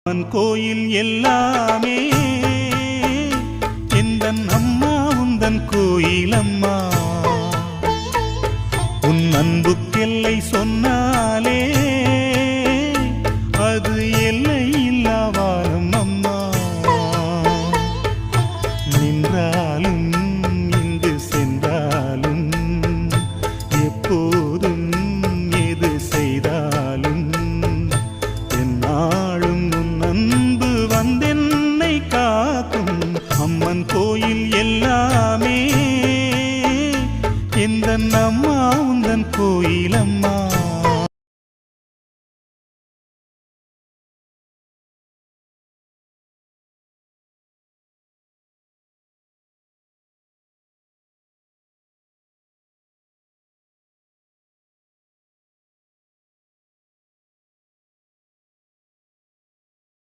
அம்மன் கோயில் எல்லாமே எந்தன் அம்மா உந்தன் கோயில் அம்மா. உன் அன்புக்கெல்லை சொன்ன